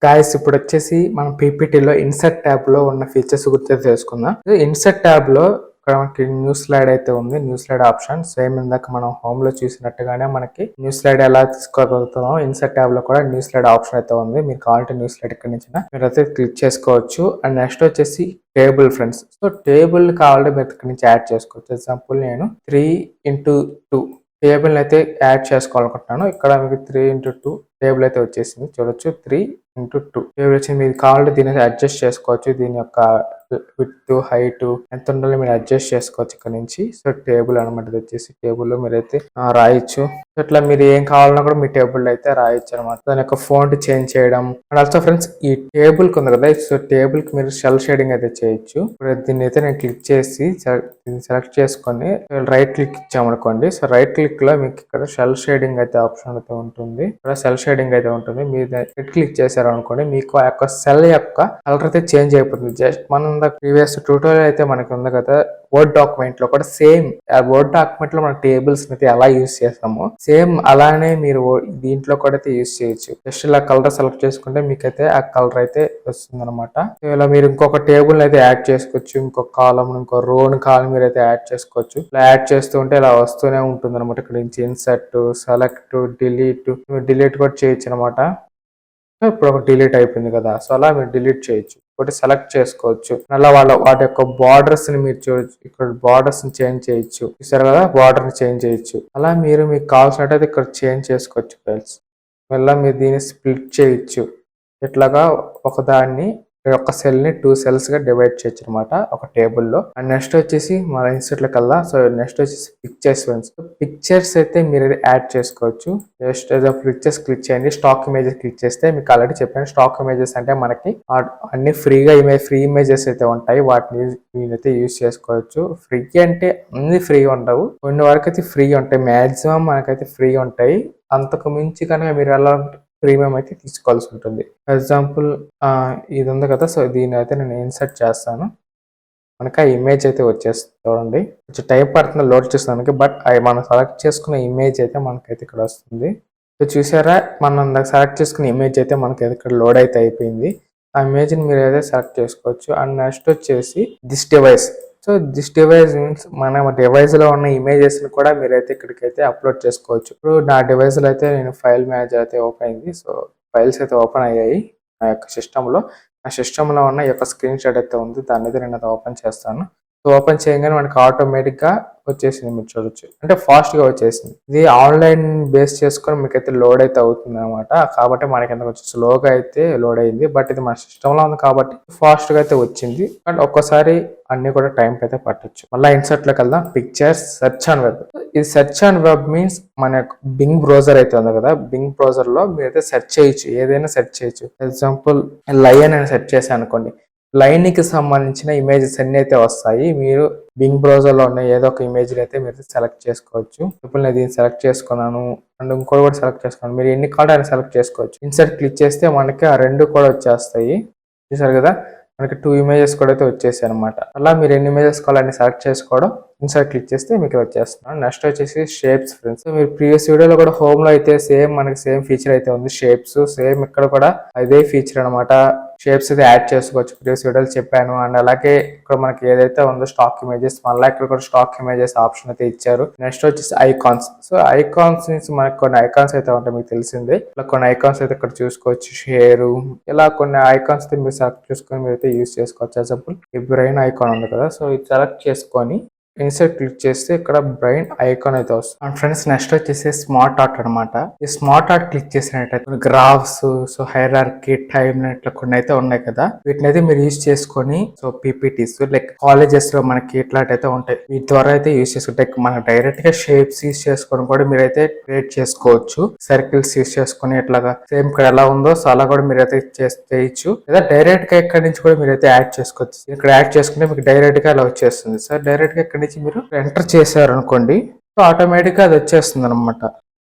Guys ఇప్పుడు వచ్చేసి మనం పీపీటీలో ఇన్సర్ట్ ట్యాబ్ లో ఉన్న ఫీచర్స్ గురించి తెలుసుకుందాం. ఇన్సర్ట్ ట్యాబ్ లో ఇక్కడ మనకి న్యూస్ స్లైడ్ అయితే ఉంది. న్యూస్ స్లైడ్ ఆప్షన్ సేమ్ ఇందాక మనం హోమ్ లో చూసినట్టుగానే మనకి న్యూస్ స్లైడ్ ఎలా తీసుకోగలుగుతామో ఇన్సర్ట్ ట్యాబ్ లో కూడా న్యూస్ స్లైడ్ ఆప్షన్ అయితే ఉంది. మీరు కావాలంటే న్యూస్ స్లైడ్ ఇక్కడ నుంచి మీరు అయితే క్లిక్ చేసుకోవచ్చు. అండ్ నెక్స్ట్ వచ్చేసి టేబుల్ ఫ్రెండ్స్. సో టేబుల్ కావాలంటే మీరు ఇక్కడ నుంచి యాడ్ చేసుకోవచ్చు. ఎగ్జాంపుల్ నేను 3x2 టేబుల్ అయితే యాడ్ చేసుకోవాలనుకుంటున్నాను. ఇక్కడ మీకు 3x2 టేబుల్ అయితే వచ్చేసింది. చూడొచ్చు 3x2 టేబుల్ వచ్చింది. మీరు కావాలంటే దీని అడ్జస్ట్ చేసుకోవచ్చు. దీని యొక్క విడ్త్ హైట్ ఎంత ఉండాలో మీరు అడ్జస్ట్ చేసుకోవచ్చు ఇక్కడ నుంచి. సో టేబుల్ అనమాట. ఇది వచ్చేసి టేబుల్ మీరైతే రాయొచ్చు. ఇట్లా మీరు ఏం కావాలన్నా కూడా మీ టేబుల్ అయితే రాయొచ్చు అనమాట. దాని యొక్క ఫాంట్ చేంజ్ చేయడం. అండ్ ఆల్సో ఫ్రెండ్స్ ఈ టేబుల్ కి ఉంది కదా, సో టేబుల్ కి మీరు షెల్ షేడింగ్ అయితే చేయొచ్చు. ఇప్పుడు దీన్ని అయితే నేను క్లిక్ చేసి దీన్ని సెలెక్ట్ చేసుకొని రైట్ క్లిక్ ఇచ్చామనుకోండి. సో రైట్ క్లిక్ లో మీకు ఇక్కడ షెల్ షేడింగ్ అయితే ఆప్షన్ అయితే ఉంటుంది. ఇక్కడ షెల్ షేడింగ్ అయితే ఉంటుంది. మీరు రైట్ క్లిక్ చేశారు అనుకోండి, మీకు ఆ యొక్క సెల్ యొక్క కలర్ అయితే చేంజ్ అయిపోతుంది. జస్ట్ మనం ప్రీవియస్ ట్యూటోరియల్ అయితే మనకి ఉంది కదా, వర్డ్ డాక్యుమెంట్ లో కూడా సేమ్ ఆ వర్డ్ డాక్యుమెంట్ లో మన టేబుల్స్ అయితే ఎలా యూజ్ చేస్తామో సేమ్ అలానే మీరు దీంట్లో కూడా అయితే యూజ్ చేయొచ్చు. జస్ట్ ఇలా కలర్ సెలెక్ట్ చేసుకుంటే మీకైతే ఆ కలర్ అయితే వస్తుంది అనమాట. ఇలా మీరు ఇంకొక టేబుల్ అయితే యాడ్ చేసుకోవచ్చు. ఇంకొక కాలం ఇంకో రోన్ కాలం మీరు అయితే యాడ్ చేసుకోవచ్చు. ఇలా యాడ్ చేస్తూ ఉంటే ఇలా వస్తూనే ఉంటుంది అనమాట. ఇక్కడ నుంచి ఇన్సర్ట్, సెలెక్ట్, డిలీట్ కూడా చేయొచ్చు అనమాట. ఇప్పుడు ఒక డిలీట్ అయిపోయింది కదా, సో అలా మీరు డిలీట్ చేయొచ్చు. ఒకటి సెలెక్ట్ చేసుకోవచ్చు. అలా వాటి యొక్క బార్డర్స్ ని మీరు చూడొచ్చు. ఇక్కడ బార్డర్స్ ని చేంజ్ చేయొచ్చు. చూసారు కదా, బార్డర్ ని చేంజ్ చేయొచ్చు. అలా మీకు కావాల్సినట్టయితే ఇక్కడ చేంజ్ చేసుకోవచ్చు ఫ్రెండ్స్. మళ్ళీ మీరు దీన్ని స్ప్లిట్ చేయొచ్చు. ఇట్లాగా ఒకదాన్ని ఒక సెల్ ని 2 సెల్స్ గా డివైడ్ చేయొచ్చు అనమాట ఒక టేబుల్లో. అండ్ నెక్స్ట్ వచ్చేసి మన ఇన్సర్ట్ లోకి వెళ్దాం. సో నెక్స్ట్ వచ్చేసి పిక్చర్స్ ఫ్రెండ్స్. పిక్చర్స్ అయితే మీరు యాడ్ చేసుకోవచ్చు. జస్ట్ పిక్చర్స్ క్లిక్ చేయండి. స్టాక్ ఇమేజెస్ క్లిక్ చేస్తే మీకు ఆల్రెడీ చెప్పాను, స్టాక్ ఇమేజెస్ అంటే మనకి అన్ని ఫ్రీగా ఫ్రీ ఇమేజెస్ అయితే ఉంటాయి. వాటిని మీరైతే యూజ్ చేసుకోవచ్చు. ఫ్రీ అంటే అన్ని ఫ్రీ ఉండవు, కొన్ని వరకు అయితే ఫ్రీ ఉంటాయి. మాక్సిమం మనకైతే ఫ్రీ ఉంటాయి. అంతకు మించి కనుక మీరు ఎలా ప్రీమియం అయితే తీసుకోవాల్సి ఉంటుంది. ఫర్ ఎగ్జాంపుల్ ఇది ఉంది కదా, సో దీని అయితే నేను ఇన్సర్ట్ చేస్తాను. మనకి ఆ ఇమేజ్ అయితే వచ్చేస్తుంది చూడండి. కొంచెం టైం పడుతుంది లోడ్ చేస్తానికి, బట్ మనం సెలెక్ట్ చేసుకున్న ఇమేజ్ అయితే మనకైతే ఇక్కడ వస్తుంది. సో చూసారా, మనం సెలెక్ట్ చేసుకున్న ఇమేజ్ అయితే మనకైతే ఇక్కడ లోడ్ అయితే అయిపోయింది. ఆ ఇమేజ్ని మీరు అయితే సెలెక్ట్ చేసుకోవచ్చు. అండ్ నెక్స్ట్ వచ్చేసి this device. So this device means మన డివైస్ లో ఉన్న ఇమేజెస్ ని కూడా మీరైతే ఇక్కడికైతే అప్లోడ్ చేసుకోవచ్చు. ఇప్పుడు నా డివైస్ లో అయితే నేను ఫైల్ మేనేజర్ అయితే ఓపెన్ అయింది. సో ఫైల్స్ అయితే ఓపెన్ అయ్యాయి నా యొక్క సిస్టంలో. నా సిస్టంలో ఉన్న ఈ యొక్క స్క్రీన్ షాట్ అయితే ఉంది, దాన్ని అయితే నేను అది ఓపెన్ చేస్తాను. సో ఓపెన్ చేయగానే మనకి ఆటోమేటిక్ గా వచ్చేసింది, మీరు చూడొచ్చు. అంటే ఫాస్ట్ గా వచ్చేసింది. ఇది ఆన్లైన్ బేస్ చేసుకొని మీకైతే లోడ్ అయితే అవుతుంది అనమాట. కాబట్టి మనకి ఎంత కొంచెం స్లోగా అయితే లోడ్ అయింది. బట్ ఇది మన సిస్టమ్ లో ఉంది కాబట్టి ఫాస్ట్ గా అయితే వచ్చింది. బట్ ఒక్కసారి అన్ని కూడా టైం అయితే పట్టొచ్చు. మళ్ళీ ఇన్సర్ట్ లోకి వెళ్దాం. Pictures, search and web. ఇది సెర్చ్ అండ్ వెబ్ మీన్స్ మన బింగ్ బ్రౌజర్ అయితే ఉంది కదా, బింగ్ బ్రౌజర్ లో మీరైతే సెర్చ్ చేయొచ్చు, ఏదైనా సెర్చ్ చేయొచ్చు. ఎగ్జాంపుల్ లయన్ అని సెర్చ్ చేశాను అనుకోండి, లైన్ కి సంబంధించిన ఇమేజెస్ అన్ని అయితే వస్తాయి. మీరు బింగ్ బ్రౌజర్ లో ఉన్న ఏదో ఒక ఇమేజ్ అయితే మీరు సెలెక్ట్ చేసుకోవచ్చు. ఇప్పుడు నేను దీన్ని సెలెక్ట్ చేసుకున్నాను అండ్ ఇంకోటి కూడా సెలెక్ట్ చేసుకున్నాను. మీరు ఎన్ని కావాలో ఆయన సెలెక్ట్ చేసుకోవచ్చు. ఇన్సర్ట్ క్లిక్ చేస్తే మనకి ఆ రెండు కూడా వచ్చేస్తాయి. చూసారు కదా, మనకి 2 ఇమేజెస్ కూడా అయితే వచ్చేసాయి అనమాట. అలా మీరు ఎన్ని ఇమేజెస్ కావాలని సెలెక్ట్ చేసుకోవడం, ఇన్సర్ట్ క్లిక్ చేస్తే మీకు వచ్చేస్తున్నాను. నెక్స్ట్ వచ్చేసి షేప్స్ ఫ్రెండ్స్. మీరు ప్రీవియస్ వీడియోలో కూడా హోమ్ లో అయితే మనకి సేమ్ ఫీచర్ అయితే ఉంది, షేప్స్. సేమ్ ఇక్కడ కూడా అదే ఫీచర్ అనమాట. షేప్స్ అయితే యాడ్ చేసుకోవచ్చు, ప్రీవియస్ వీడియోలు చెప్పాను. అండ్ అలాగే ఇక్కడ మనకి ఏదైతే ఉందో స్టాక్ ఇమేజెస్, మళ్ళీ ఇక్కడ కూడా స్టాక్ ఇమేజెస్ ఆప్షన్ అయితే ఇచ్చారు. నెక్స్ట్ వచ్చేసి ఐకాన్స్. సో ఐకాన్స్ నుంచి మనకి కొన్ని ఐకాన్స్ అయితే ఉంటాయి, మీకు తెలిసిందే. ఇలా కొన్ని ఐకాన్స్ అయితే ఇక్కడ చూసుకోవచ్చు. షేరు, ఇలా కొన్ని ఐకాన్స్ మీరు సెలెక్ట్ చేసుకొని మీరు అయితే యూజ్ చేసుకోవచ్చు. ఎగ్జాంపుల్ ఈ బ్రెయిన్ ఐకాన్ ఉంది కదా, సో ఇది సెలెక్ట్ చేసుకొని ఇన్సర్ట్ క్లిక్ చేస్తే ఇక్కడ బ్రెయిన్ ఐకాన్ అయితే వస్తుంది. అండ్ ఫ్రెండ్స్ నెక్స్ట్ వచ్చేసి స్మార్ట్ ఆర్ట్ అనమాట. ఈ స్మార్ట్ ఆర్ట్ క్లిక్ చేసినట్టయితే graphs, so hierarchy, time line ఇట్లా కొన్ని అయితే ఉన్నాయి కదా, వీటిని అయితే మీరు యూజ్ చేసుకొని సో పీపీటీస్ లైక్ కాలేజెస్ లో మనకి ఇట్లాంటి ఉంటాయి, వీటి ద్వారా అయితే యూజ్ చేసుకుంటే మన డైరెక్ట్ గా షేప్స్ యూజ్ చేసుకొని కూడా మీరైతే క్రియేట్ చేసుకోవచ్చు. సర్కిల్స్ యూజ్ చేసుకొని ఇట్లాగా సేమ్ ఇక్కడ ఎలా ఉందో సో అలా కూడా మీరైతే చేయొచ్చు. లేదా డైరెక్ట్ గా ఇక్కడ నుంచి కూడా మీరైతే యాడ్ చేసుకోవచ్చు. ఇక్కడ యాడ్ చేసుకుంటే మీకు డైరెక్ట్ గా అలా వచ్చేస్తుంది. సార్ డైరెక్ట్ గా ఇక్కడ నుంచి మీరు ఎంటర్ చేశారు అనుకోండి, సో ఆటోమేటిక్ గా అది వచ్చేస్తుంది అనమాట.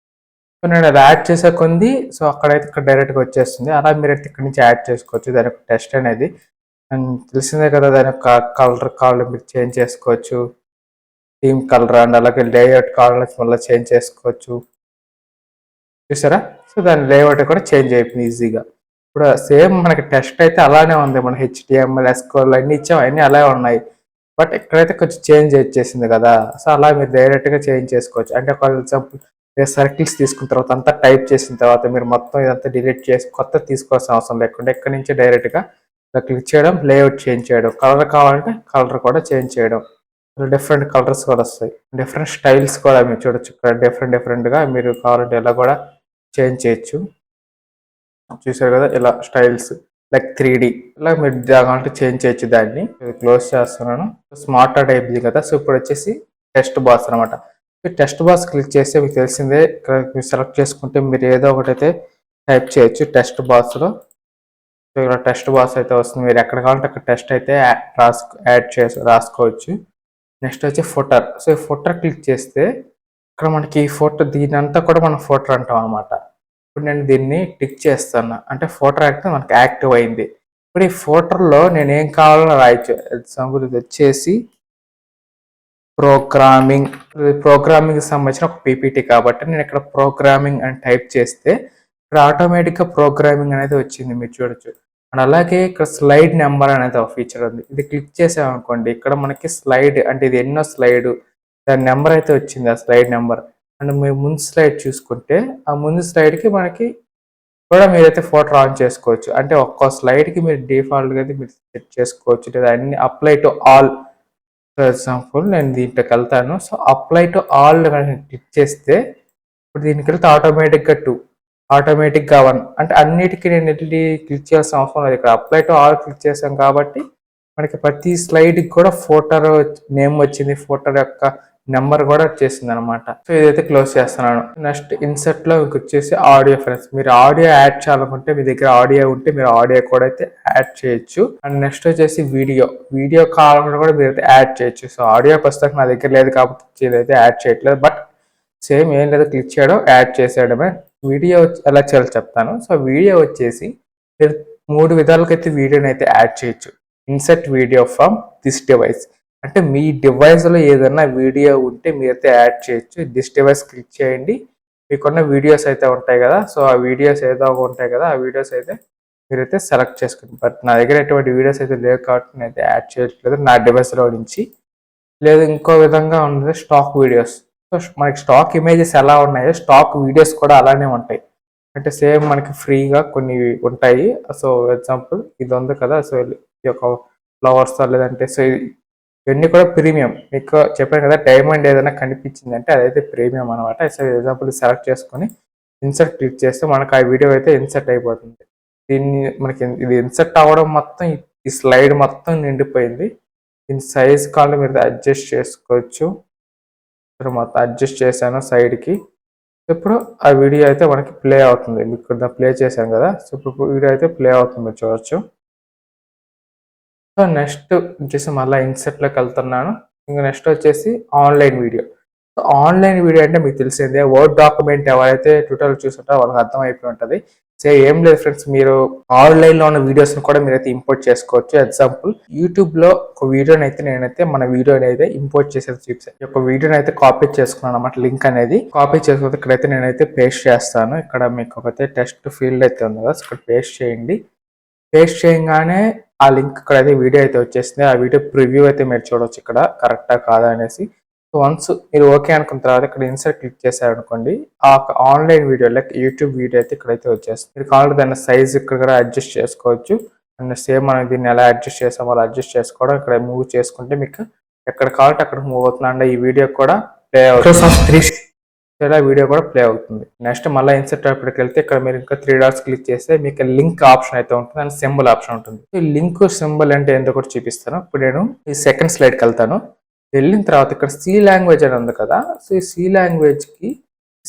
సో నేను అది యాడ్ చేసే కొంది సో అక్కడైతే ఇక్కడ డైరెక్ట్ గా వచ్చేస్తుంది. అలా మీరైతే ఇక్కడ నుంచి యాడ్ చేసుకోవచ్చు. దాని యొక్క టెస్ట్ అనేది అండ్ తెలిసిందే కదా, దాని యొక్క కలర్ కావాలి మీరు చేంజ్ చేసుకోవచ్చు. థీమ్ కలర్ అండ్ అలాగే లేఅవుట్ కావాలని మళ్ళీ చేంజ్ చేసుకోవచ్చు. చూసారా, సో దాని లేఅవుట్ కూడా చేంజ్ అయిపోయింది ఈజీగా. ఇప్పుడు సేమ్ మనకి టెస్ట్ అయితే అలానే ఉంది. మన హెచ్‌టీఎంఎల్, ఎస్‌క్యూఎల్ అన్నీ ఇచ్చాం. అన్నీ అలాగే ఉన్నాయి. బట్ ఇక్కడైతే కొంచెం చేంజ్ వచ్చేసింది కదా! సో, అలా మీరు డైరెక్ట్‌గా చేంజ్ చేసుకోవచ్చు. అంటే ఫర్ ఎగ్జాంపుల్ మీరు సర్కిల్స్ తీసుకున్న తర్వాత అంతా టైప్ చేసిన తర్వాత మీరు మొత్తం ఇదంతా డిలీట్ చేసి కొత్తది తీసుకోవాల్సిన అవసరం లేకుండా ఇక్కడి నుంచి డైరెక్ట్‌గా ఇలా క్లిక్ చేయడం, లేఅవుట్ చేంజ్ చేయడం, కలర్ కావాలంటే కలర్ కూడా చేంజ్ చేయడం. డిఫరెంట్ కలర్స్ కూడా వస్తాయి. డిఫరెంట్ స్టైల్స్ కూడా మీరు చూడొచ్చు. ఇక్కడ డిఫరెంట్‌గా మీరు కావాలంటే ఇలా కూడా చేంజ్ చేయొచ్చు. చూసారు కదా ఇలా స్టైల్స్ లైక్ 3D ఇలా మీరు కావాలంటే చేంజ్ చేయొచ్చు దాన్ని. ఇది క్లోజ్ చేస్తున్నాను. స్మార్ట్ టైప్ది కదా. సో ఇప్పుడు వచ్చేసి టెస్ట్ బాక్స్ అనమాట. టెస్ట్ బాక్స్ క్లిక్ చేస్తే మీకు తెలిసిందే ఇక్కడ మీరు సెలెక్ట్ చేసుకుంటే మీరు ఏదో ఒకటైతే టైప్ చేయొచ్చు టెస్ట్ బాక్స్లో. సో ఇక్కడ టెస్ట్ బాక్స్ అయితే వస్తుంది. మీరు ఎక్కడ కావాలంటే అక్కడ టెస్ట్ అయితే యాడ్ చేసి రాసుకోవచ్చు. నెక్స్ట్ వచ్చి ఫుటర్. సో ఈ ఫుటర్ క్లిక్ చేస్తే ఇక్కడ మనకి ఈ ఫోటో దీని అంతా కూడా మనం ఫోటో అంటాం అనమాట. ఇప్పుడు నేను దీన్ని టిక్ చేస్తాను. అంటే ఫోటో యాక్ట్ మనకి యాక్టివ్ అయింది. ఇప్పుడు ఈ ఫోటోలో నేను ఏం కావాలో రాయొచ్చు. ఎగ్జాంపుల్ ఇది వచ్చేసి ప్రోగ్రామింగ్ సంబంధించిన ఒక పీపీటీ కాబట్టి నేను ఇక్కడ ప్రోగ్రామింగ్ అని టైప్ చేస్తే ఇక్కడ ఆటోమేటిక్గా ప్రోగ్రామింగ్ అనేది వచ్చింది మీరు చూడొచ్చు. అండ్ అలాగే ఇక్కడ స్లైడ్ నెంబర్ అనేది ఒక ఫీచర్ ఉంది. ఇది క్లిక్ చేసామనుకోండి ఇక్కడ మనకి స్లైడ్ అంటే ఇది ఎన్నో స్లైడ్ దాని నెంబర్ అయితే వచ్చింది ఆ స్లైడ్ నెంబర్. అండ్ మీరు ముందు స్లైడ్ చూసుకుంటే ఆ ముందు స్లైడ్కి మనకి కూడా మీరైతే ఫోటో ఆన్ చేసుకోవచ్చు. అంటే ఒక్కో స్లైడ్కి మీరు డిఫాల్ట్గా అయితే మీరు సెట్ చేసుకోవచ్చు. లేదా అన్ని apply to all. For example నేను దీంట్లోకి వెళ్తాను. So apply to all click చేస్తే ఇప్పుడు దీనికి వెళ్తే ఆటోమేటిక్గా 1 అంటే అన్నిటికీ నేను వెళ్ళి క్లిక్ చేయాల్సిన అవసరం లేదు. ఇక్కడ అప్లై టు ఆల్ క్లిక్ చేసాం కాబట్టి మనకి ప్రతి స్లైడ్కి కూడా ఫోటో నేమ్ వచ్చింది, ఫోటో యొక్క నెంబర్ కూడా వచ్చేసింది అనమాట. సో ఇదైతే క్లోజ్ చేస్తున్నాను. నెక్స్ట్ ఇన్సర్ట్ లో వచ్చేసి ఆడియో ఫ్రెండ్స్. మీరు ఆడియో యాడ్ చేయాలనుకుంటే మీ దగ్గర ఆడియో ఉంటే మీరు ఆడియో కూడా అయితే యాడ్ చేయొచ్చు. అండ్ నెక్స్ట్ వచ్చేసి వీడియో కావాలన్నా కూడా మీరు అయితే యాడ్ చేయొచ్చు. సో ఆడియో ప్రస్తుతం నా దగ్గర లేదు కాబట్టి ఇదైతే యాడ్ చేయట్లేదు. బట్ సేమ్ ఏం లేదు, క్లిక్ చేయడం యాడ్ చేసేయడమే. వీడియో ఎలా చేయాలో చెప్తాను. సో వీడియో వచ్చేసి మీరు 3 విధాలకైతే వీడియోని అయితే యాడ్ చేయొచ్చు. Insert video from this device అంటే మీ డివైస్లో ఏదైనా వీడియో ఉంటే మీరైతే యాడ్ చేయొచ్చు. దిస్ డివైస్ క్లిక్ చేయండి. మీకున్న వీడియోస్ అయితే ఉంటాయి కదా. సో ఆ వీడియోస్ ఏదో ఉంటాయి కదా, ఆ వీడియోస్ అయితే మీరైతే సెలెక్ట్ చేసుకోండి. బట్ నా దగ్గర ఎటువంటి వీడియోస్ అయితే లేవు కాబట్టి నేనైతే యాడ్ చేయట్లేదు నా డివైస్లో నుంచి. లేదు ఇంకో విధంగా ఉన్నది స్టాక్ వీడియోస్. సో మనకి స్టాక్ ఇమేజెస్ ఎలా ఉన్నాయో స్టాక్ వీడియోస్ కూడా అలానే ఉంటాయి. అంటే సేమ్ మనకి ఫ్రీగా కొన్ని ఉంటాయి. సో ఎగ్జాంపుల్ ఇది ఉంది కదా. సో ఈ యొక్క ఫ్లవర్స్ లేదంటే సో ఇవన్నీ కూడా ప్రీమియం. మీకు చెప్పాను కదా డైమండ్ ఏదైనా కనిపించింది అంటే అదైతే ప్రీమియం అనమాట. సో ఎగ్జాంపుల్ సెలెక్ట్ చేసుకొని ఇన్సర్ట్ క్లిక్ చేస్తే మనకు ఆ వీడియో అయితే ఇన్సర్ట్ అయిపోతుంది. దీన్ని మనకి ఇది ఇన్సర్ట్ అవ్వడం మొత్తం ఈ స్లైడ్ మొత్తం నిండిపోయింది. దీని సైజ్ కాళ్ళు మీరు అడ్జస్ట్ చేసుకోవచ్చు. ఇక్కడ మొత్తం అడ్జస్ట్ చేశాను సైడ్కి. ఇప్పుడు ఆ వీడియో అయితే మనకి ప్లే అవుతుంది. మీకు ప్లే చేశాను కదా. సో ఇప్పుడు వీడియో అయితే ప్లే అవుతుంది మీరు చూడొచ్చు. సో నెక్స్ట్ వచ్చేసి మళ్ళీ ఇన్సర్ట్లోకి వెళ్తున్నాను. ఇంకా నెక్స్ట్ వచ్చేసి online video. So online video అంటే మీకు తెలిసిందే వర్డ్ డాక్యుమెంట్ ఎవరైతే ట్యూటోరియల్ చూస్తుంటారో వాళ్ళకి అర్థమైపోయి ఉంటుంది. సో ఏం లేదు ఫ్రెండ్స్, మీరు ఆన్లైన్లో ఉన్న వీడియోస్ని కూడా మీరైతే ఇంపోర్ట్ చేసుకోవచ్చు. ఎగ్జాంపుల్ యూట్యూబ్లో ఒక వీడియోని అయితే నేనైతే మన వీడియోని అయితే ఇంపోర్ట్ చేసేది చూపిస్తాను. ఈ యొక్క వీడియోని అయితే కాపీ చేసుకున్నాను అనమాట. లింక్ అనేది కాపీ చేసుకుంటే ఇక్కడైతే నేనైతే పేస్ట్ చేస్తాను. ఇక్కడ మీకు ఒకతే టెస్ట్ ఫీల్డ్ అయితే ఉంది కదా, ఇక్కడ పేస్ట్ చేయండి. పేస్ట్ చేయగానే ఆ లింక్ ఇక్కడ అయితే వీడియో అయితే వచ్చేసింది. ఆ వీడియో ప్రివ్యూ అయితే మీరు చూడవచ్చు ఇక్కడ కరెక్టా కాదా అనేసి. సో వన్స్ మీరు ఓకే అనుకున్న తర్వాత ఇక్కడ ఇన్సర్ట్ క్లిక్ చేశారనుకోండి, ఆ online video like YouTube video అయితే ఇక్కడైతే వచ్చేస్తుంది. మీరు కావాలంటే దాని సైజ్ ఇక్కడ కూడా అడ్జస్ట్ చేసుకోవచ్చు. అండ్ సేమ్ మనం దీన్ని ఎలా అడ్జస్ట్ చేసామో అలా అడ్జస్ట్ చేసుకోవడం. ఇక్కడ మూవ్ చేసుకుంటే మీకు ఎక్కడ కావాలంటే అక్కడ మూవ్ అవుతుంది. అండ్ ఈ వీడియో కూడా ప్లే అవుతుంది. ఇలా వీడియో కూడా ప్లే అవుతుంది. నెక్స్ట్ మళ్ళీ ఇన్సర్ట్ అప్పటికి వెళ్తే ఇక్కడ మీరు ఇంకా 3 డాట్స్ క్లిక్ చేస్తే మీకు లింక్ ఆప్షన్ అయితే ఉంటుంది అండ్ సింబల్ ఆప్షన్ ఉంటుంది. ఈ లింక్ సింబల్ అంటే ఏంటో కూడా చూపిస్తాను. ఇప్పుడు నేను ఈ సెకండ్ స్లైడ్కి వెళ్తాను. వెళ్ళిన తర్వాత ఇక్కడ సి లాంగ్వేజ్ అని ఉంది కదా. సో ఈ సి లాంగ్వేజ్కి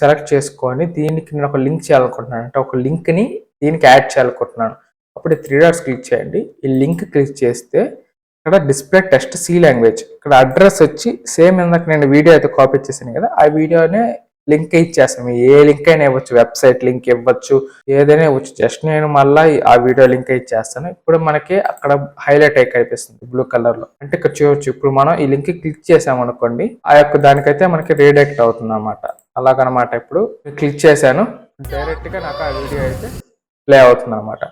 సెలెక్ట్ చేసుకొని దీనికి నేను ఒక లింక్ చేయాలనుకుంటున్నాను. అంటే ఒక లింక్ని దీనికి యాడ్ చేయాలనుకుంటున్నాను. అప్పుడు 3 డాట్స్ క్లిక్ చేయండి. ఈ లింక్ క్లిక్ చేస్తే ఇక్కడ డిస్ప్లే టెస్ట్ సి లాంగ్వేజ్, ఇక్కడ అడ్రస్ వచ్చి సేమ్ ఇందాక నేను వీడియో అయితే కాపీ చేశాను కదా, ఆ వీడియోనే లింక్ ఇచ్చేస్తాం. ఏ లింక్ అయినా ఇవ్వచ్చు, వెబ్సైట్ లింక్ ఇవ్వచ్చు, ఏదైనా ఇవ్వచ్చు. జస్ట్ నేను మళ్ళీ ఆ వీడియో లింక్ ఇచ్చేస్తాను. ఇప్పుడు మనకి అక్కడ హైలైట్ అయి కనిపిస్తుంది బ్లూ కలర్ లో. అంటే ఇక్కడ చూడొచ్చు. ఇప్పుడు మనం ఈ లింక్ క్లిక్ చేసాం అనుకోండి, ఆ యొక్క దానికైతే మనకి రీడైరెక్ట్ అవుతుంది అనమాట. అలాగనమాట. ఇప్పుడు క్లిక్ చేశాను, డైరెక్ట్ గా నాకు ఆ వీడియో అయితే ప్లే అవుతుంది అనమాట.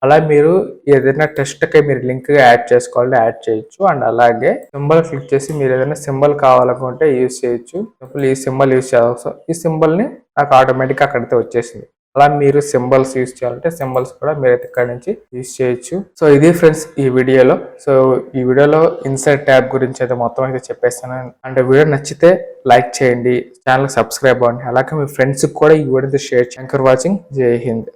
అలా మీరు ఏదైనా టెస్ట్కి మీరు లింక్ యాడ్ చేసుకోవాలంటే యాడ్ చేయొచ్చు. అండ్ అలాగే సింబల్ క్లిక్ చేసి మీరు ఏదైనా సింబల్ కావాలనుకుంటే యూజ్ చేయొచ్చు. సింపుల్ ఈ సింబల్ యూజ్ చేయాల్సి ఈ సింబల్ని నాకు ఆటోమేటిక్గా అక్కడితే వచ్చేసింది. అలా మీరు సింబల్స్ యూజ్ చేయాలంటే సింబల్స్ కూడా మీరు ఇక్కడ నుంచి యూజ్ చేయొచ్చు. సో ఇది ఫ్రెండ్స్ ఈ వీడియోలో. సో ఈ వీడియోలో ఇన్సర్ట్ ట్యాబ్ గురించి అయితే మొత్తం అయితే చెప్పేస్తాను. అంటే వీడియో నచ్చితే లైక్ చేయండి, ఛానల్ సబ్స్క్రైబ్ అవ్వండి, అలాగే మీ ఫ్రెండ్స్కి కూడా ఈ వీడియో షేర్ చేయండి. Thank you for watching. జై హింద్.